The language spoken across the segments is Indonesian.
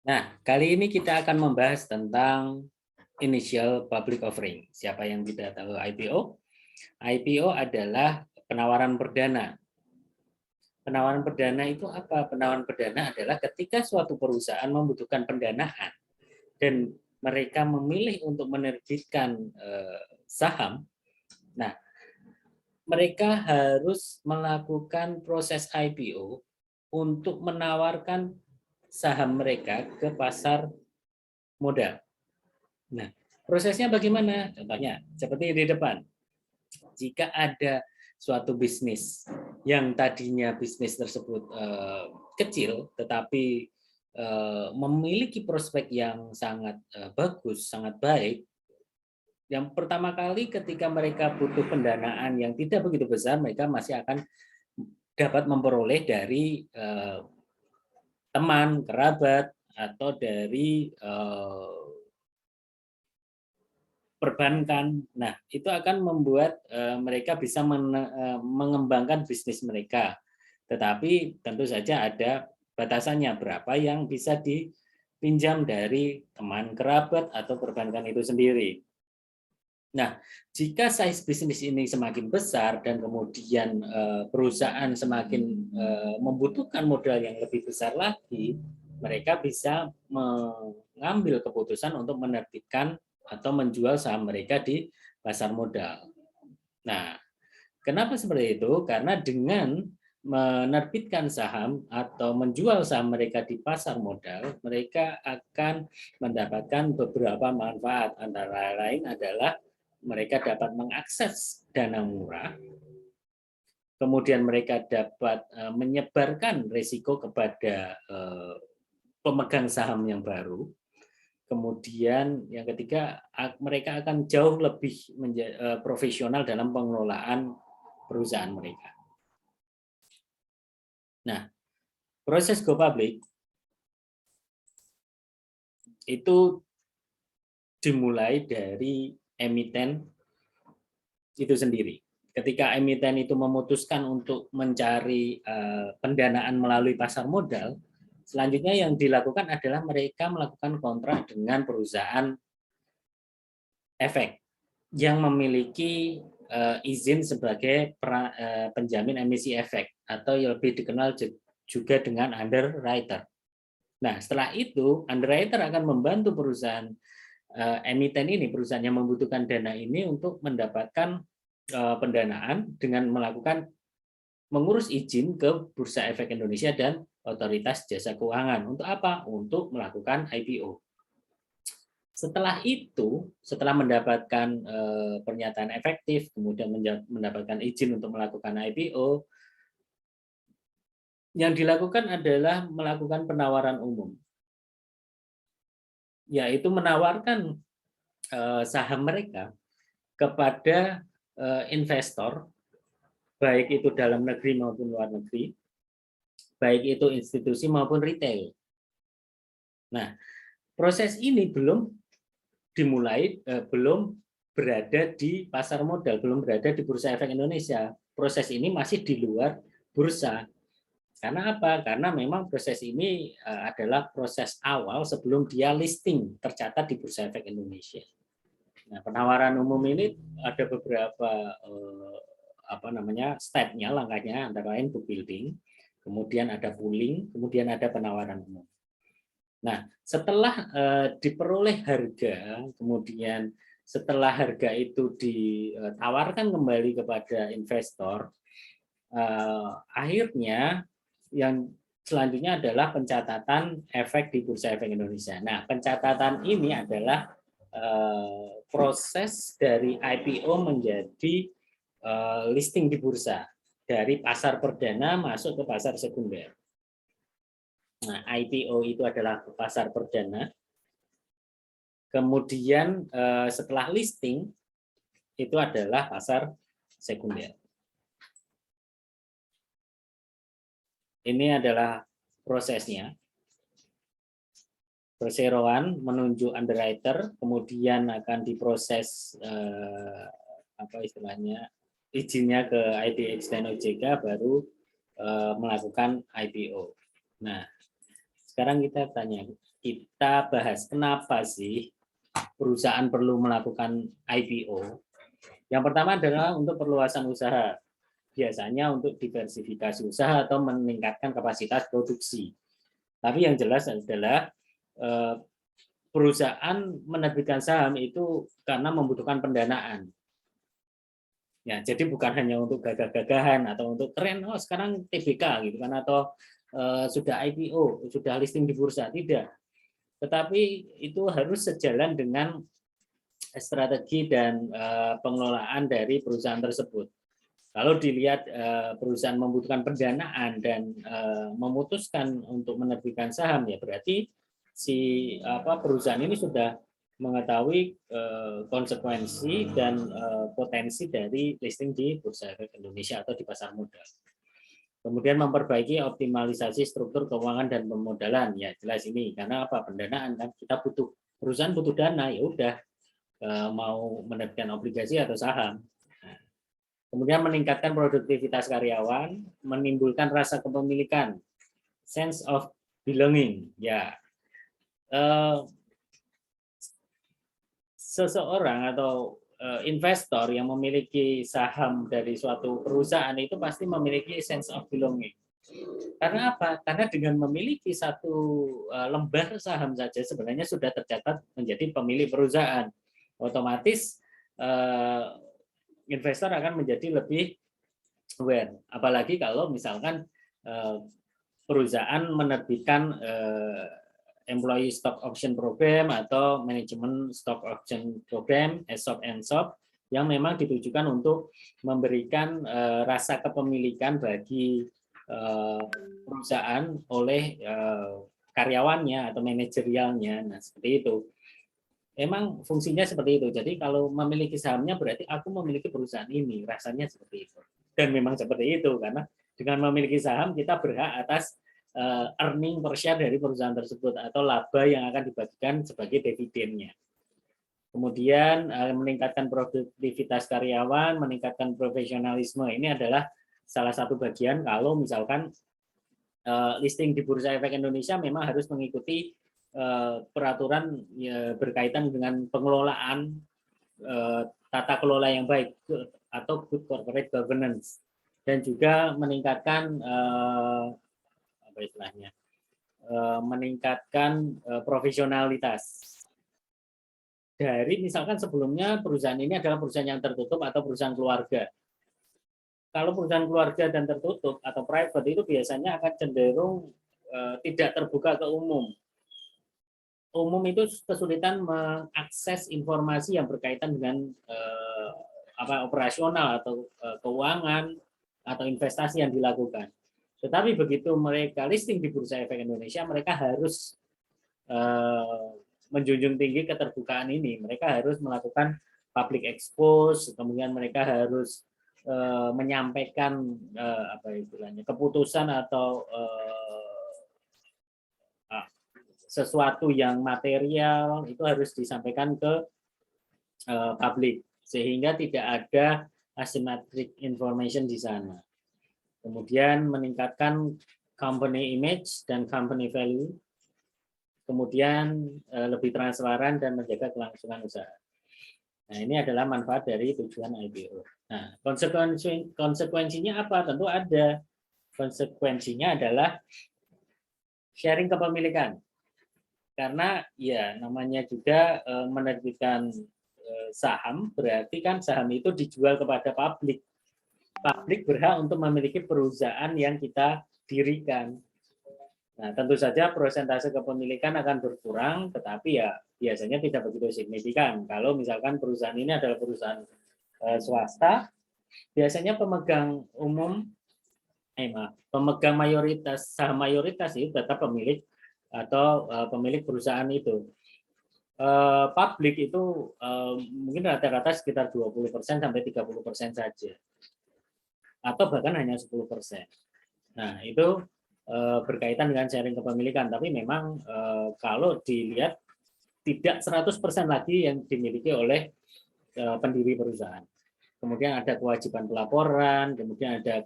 Nah, kali ini kita akan membahas tentang initial public offering. Siapa yang tidak tahu IPO? IPO adalah penawaran perdana. Penawaran perdana itu apa? Penawaran perdana adalah ketika suatu perusahaan membutuhkan pendanaan dan mereka memilih untuk menerbitkan saham. Nah, mereka harus melakukan proses IPO untuk menawarkan saham mereka ke pasar modal. Nah, prosesnya bagaimana? Contohnya, seperti di depan. Jika ada suatu bisnis yang tadinya bisnis tersebut kecil, tetapi memiliki prospek yang sangat bagus, sangat baik, yang pertama kali ketika mereka butuh pendanaan yang tidak begitu besar, mereka masih akan dapat memperoleh dari teman, kerabat, atau dari perbankan. Nah, itu akan membuat mereka bisa mengembangkan bisnis mereka. Tetapi tentu saja ada batasannya berapa yang bisa dipinjam dari teman kerabat atau perbankan itu sendiri. Nah, jika size bisnis ini semakin besar dan kemudian perusahaan semakin membutuhkan modal yang lebih besar lagi, mereka bisa mengambil keputusan untuk menerbitkan atau menjual saham mereka di pasar modal. Nah, kenapa seperti itu? Karena dengan menerbitkan saham atau menjual saham mereka di pasar modal, mereka akan mendapatkan beberapa manfaat. Antara lain adalah mereka dapat mengakses dana murah, kemudian mereka dapat menyebarkan risiko kepada pemegang saham yang baru. Kemudian yang ketiga, mereka akan jauh lebih profesional dalam pengelolaan perusahaan mereka. Nah, proses go public itu dimulai dari emiten itu sendiri. Ketika emiten itu memutuskan untuk mencari pendanaan melalui pasar modal, selanjutnya yang dilakukan adalah mereka melakukan kontrak dengan perusahaan efek yang memiliki izin sebagai penjamin emisi efek atau yang lebih dikenal juga dengan underwriter. Nah, setelah itu underwriter akan membantu perusahaan emiten ini, perusahaan yang membutuhkan dana ini untuk mendapatkan pendanaan dengan melakukan mengurus izin ke Bursa Efek Indonesia dan Otoritas Jasa Keuangan. Untuk apa? Untuk melakukan IPO. Setelah itu, setelah mendapatkan pernyataan efektif, kemudian mendapatkan izin untuk melakukan IPO, yang dilakukan adalah melakukan penawaran umum, yaitu menawarkan saham mereka kepada investor, baik itu dalam negeri maupun luar negeri, baik itu institusi maupun retail. Nah, proses ini belum dimulai, belum berada di pasar modal, belum berada di Bursa Efek Indonesia. Proses ini masih di luar bursa. Karena apa? Karena memang proses ini adalah proses awal sebelum dia listing tercatat di Bursa Efek Indonesia. Nah, penawaran umum ini ada beberapa step-nya, langkahnya, antara lain book building, kemudian ada pooling, kemudian ada penawaran umum. Nah, setelah diperoleh harga, kemudian setelah harga itu ditawarkan kembali kepada investor, akhirnya yang selanjutnya adalah pencatatan efek di Bursa Efek Indonesia. Nah, pencatatan ini adalah proses dari IPO menjadi listing di bursa, dari pasar perdana masuk ke pasar sekunder. Nah, IPO itu adalah pasar perdana. Kemudian setelah listing itu adalah pasar sekunder. Ini adalah prosesnya. Perseroan menunjuk underwriter, kemudian akan diproses izinnya ke IDX dan OJK, baru melakukan IPO. Nah, sekarang kita bahas kenapa sih perusahaan perlu melakukan IPO. Yang pertama adalah untuk perluasan usaha. Biasanya untuk diversifikasi usaha atau meningkatkan kapasitas produksi. Tapi yang jelas adalah perusahaan menerbitkan saham itu karena membutuhkan pendanaan. Ya, jadi bukan hanya untuk gagah-gagahan atau untuk keren, oh sekarang TBK gitu kan, atau sudah IPO, sudah listing di bursa, tidak. Tetapi itu harus sejalan dengan strategi dan pengelolaan dari perusahaan tersebut. Kalau dilihat perusahaan membutuhkan pendanaan dan memutuskan untuk menerbitkan saham, ya berarti perusahaan ini sudah mengetahui konsekuensi dan potensi dari listing di Bursa Efek Indonesia atau di pasar modal. Kemudian memperbaiki optimalisasi struktur keuangan dan pemodalan, ya jelas ini karena apa, pendanaan kan, kita perusahaan butuh dana, ya udah mau menerbitkan obligasi atau saham. Kemudian meningkatkan produktivitas karyawan, menimbulkan rasa kepemilikan, sense of belonging, ya. Seseorang atau investor yang memiliki saham dari suatu perusahaan itu pasti memiliki sense of belonging. Karena apa? Karena dengan memiliki satu lembar saham saja sebenarnya sudah tercatat menjadi pemilik perusahaan. Otomatis investor akan menjadi lebih aware. Apalagi kalau misalkan perusahaan menerbitkan Employee Stock Option Program atau Management Stock Option Program (ESOP and SOP) yang memang ditujukan untuk memberikan rasa kepemilikan bagi perusahaan oleh karyawannya atau manajerialnya. Nah, seperti itu. Emang fungsinya seperti itu. Jadi kalau memiliki sahamnya berarti aku memiliki perusahaan ini, rasanya seperti itu. Dan memang seperti itu karena dengan memiliki saham kita berhak atas earning per share dari perusahaan tersebut atau laba yang akan dibagikan sebagai dividennya. Kemudian meningkatkan produktivitas karyawan, meningkatkan profesionalisme. Ini adalah salah satu bagian kalau misalkan listing di Bursa Efek Indonesia memang harus mengikuti peraturan berkaitan dengan pengelolaan tata kelola yang baik atau good corporate governance, dan juga meningkatkan meningkatkan profesionalitas. Dari misalkan sebelumnya perusahaan ini adalah perusahaan yang tertutup atau perusahaan keluarga. Kalau perusahaan keluarga dan tertutup atau private itu biasanya akan cenderung tidak terbuka ke umum. Umum itu kesulitan mengakses informasi yang berkaitan dengan operasional atau keuangan atau investasi yang dilakukan. Tetapi begitu mereka listing di Bursa Efek Indonesia, mereka harus menjunjung tinggi keterbukaan ini. Mereka harus melakukan public expose, kemudian mereka harus menyampaikan keputusan atau sesuatu yang material itu harus disampaikan ke publik sehingga tidak ada asymmetric information di sana. Kemudian meningkatkan company image dan company value. Kemudian lebih transparan dan menjaga kelangsungan usaha. Nah, ini adalah manfaat dari tujuan IPO. Nah, konsekuensinya apa? Tentu ada. Konsekuensinya adalah sharing kepemilikan. Karena ya namanya juga menerbitkan saham, berarti kan saham itu dijual kepada publik. Publik berhak untuk memiliki perusahaan yang kita dirikan. Nah, tentu saja persentase kepemilikan akan berkurang, tetapi ya biasanya tidak begitu signifikan. Kalau misalkan perusahaan ini adalah perusahaan swasta, biasanya pemegang mayoritas, saham mayoritas itu tetap pemilik atau pemilik perusahaan itu. Publik itu mungkin rata-rata sekitar 20% sampai 30% saja. Atau bahkan hanya 10%. Nah, itu berkaitan dengan sharing kepemilikan, tapi memang kalau dilihat tidak 100% lagi yang dimiliki oleh pendiri perusahaan. Kemudian ada kewajiban pelaporan, kemudian ada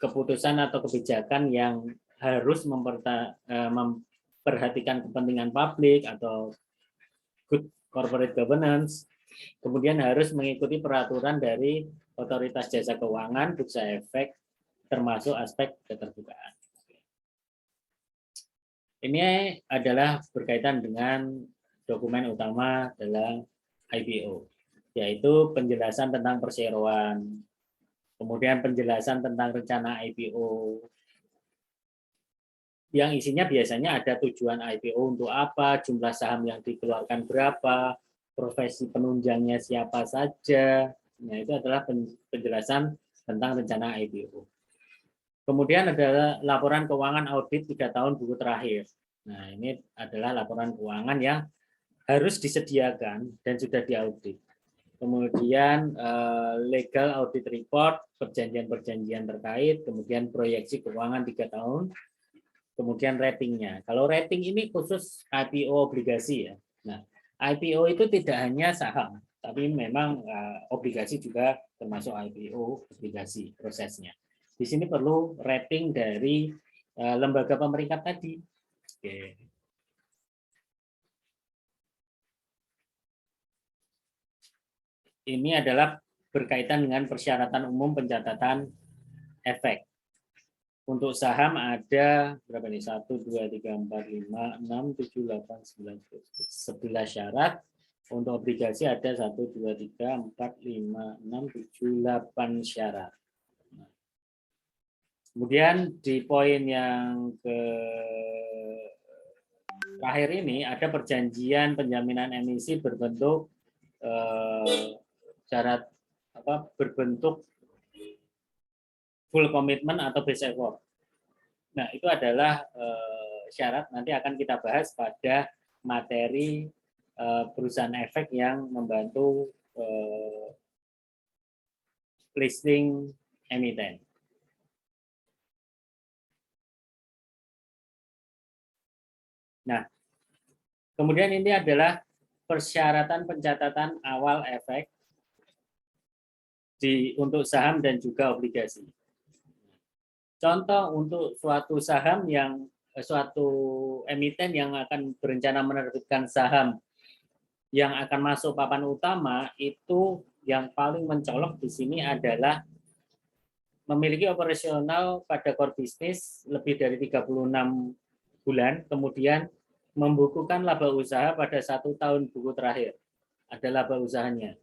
keputusan atau kebijakan yang harus memperhatikan kepentingan publik atau good corporate governance, kemudian harus mengikuti peraturan dari Otoritas Jasa Keuangan, Bursa Efek, termasuk aspek keterbukaan. Ini adalah berkaitan dengan dokumen utama dalam IPO, yaitu penjelasan tentang perseroan, kemudian penjelasan tentang rencana IPO, yang isinya biasanya ada tujuan IPO untuk apa, jumlah saham yang dikeluarkan berapa, profesi penunjangnya siapa saja. Nah, itu adalah penjelasan tentang rencana IPO. Kemudian adalah laporan keuangan audit 3 tahun buku terakhir. Nah, ini adalah laporan keuangan yang harus disediakan dan sudah diaudit. Kemudian legal audit report, perjanjian-perjanjian terkait, kemudian proyeksi keuangan 3 tahun, kemudian ratingnya. Kalau rating ini khusus IPO obligasi ya. Nah, IPO itu tidak hanya saham, tapi memang obligasi juga termasuk IPO obligasi prosesnya. Di sini perlu rating dari lembaga pemeringkat tadi. Oke. Ini adalah berkaitan dengan persyaratan umum pencatatan efek. Untuk saham ada berapa nih? 1, 2, 3, 4, 5, 6, 7, 8, 9, 11 syarat. Untuk obligasi ada 1, 2, 3, 4, 5, 6, 7, 8 syarat. Kemudian di poin yang terakhir ini ada perjanjian penjaminan emisi berbentuk syarat berbentuk full commitment atau base effort. Nah, itu adalah syarat nanti akan kita bahas pada materi perusahaan efek yang membantu listing emiten. Nah, kemudian ini adalah persyaratan pencatatan awal efek untuk saham dan juga obligasi. Contoh untuk suatu saham yang suatu emiten yang akan berencana menerbitkan saham yang akan masuk papan utama, itu yang paling mencolok di sini adalah memiliki operasional pada core bisnis lebih dari 36 bulan, kemudian membukukan laba usaha pada 1 tahun buku terakhir. Ada laba usahanya.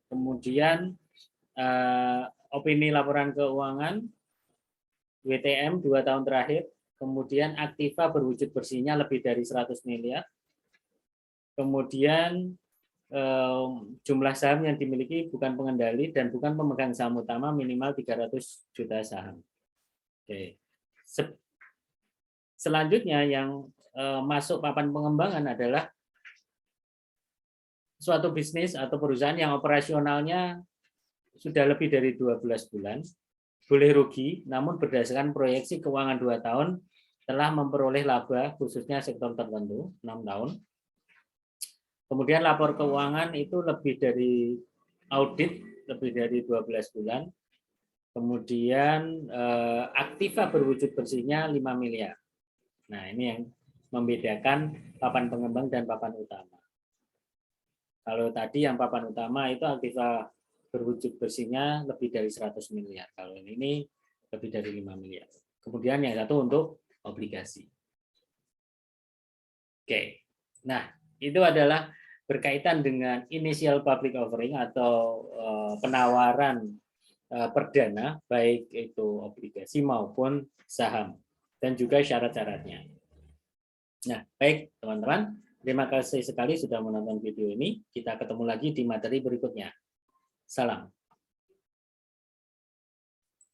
Kemudian opini laporan keuangan, WTM 2 tahun terakhir, kemudian aktiva berwujud bersihnya lebih dari 100 miliar, kemudian jumlah saham yang dimiliki bukan pengendali dan bukan pemegang saham utama minimal 300 juta saham. Oke. Selanjutnya yang masuk papan pengembangan adalah suatu bisnis atau perusahaan yang operasionalnya sudah lebih dari 12 bulan, boleh rugi, namun berdasarkan proyeksi keuangan 2 tahun telah memperoleh laba khususnya sektor tertentu 6 tahun. Kemudian lapor keuangan itu lebih dari audit, lebih dari 12 bulan. Kemudian aktiva berwujud bersihnya 5 miliar. Nah, ini yang membedakan papan pengembang dan papan utama. Kalau tadi yang papan utama itu aktiva berwujud bersihnya lebih dari 100 miliar. Kalau ini lebih dari 5 miliar. Kemudian yang satu untuk obligasi. Oke. Nah, itu adalah berkaitan dengan initial public offering atau penawaran perdana, baik itu obligasi maupun saham, dan juga syarat-syaratnya. Nah, baik teman-teman, terima kasih sekali sudah menonton video ini. Kita ketemu lagi di materi berikutnya. Salam.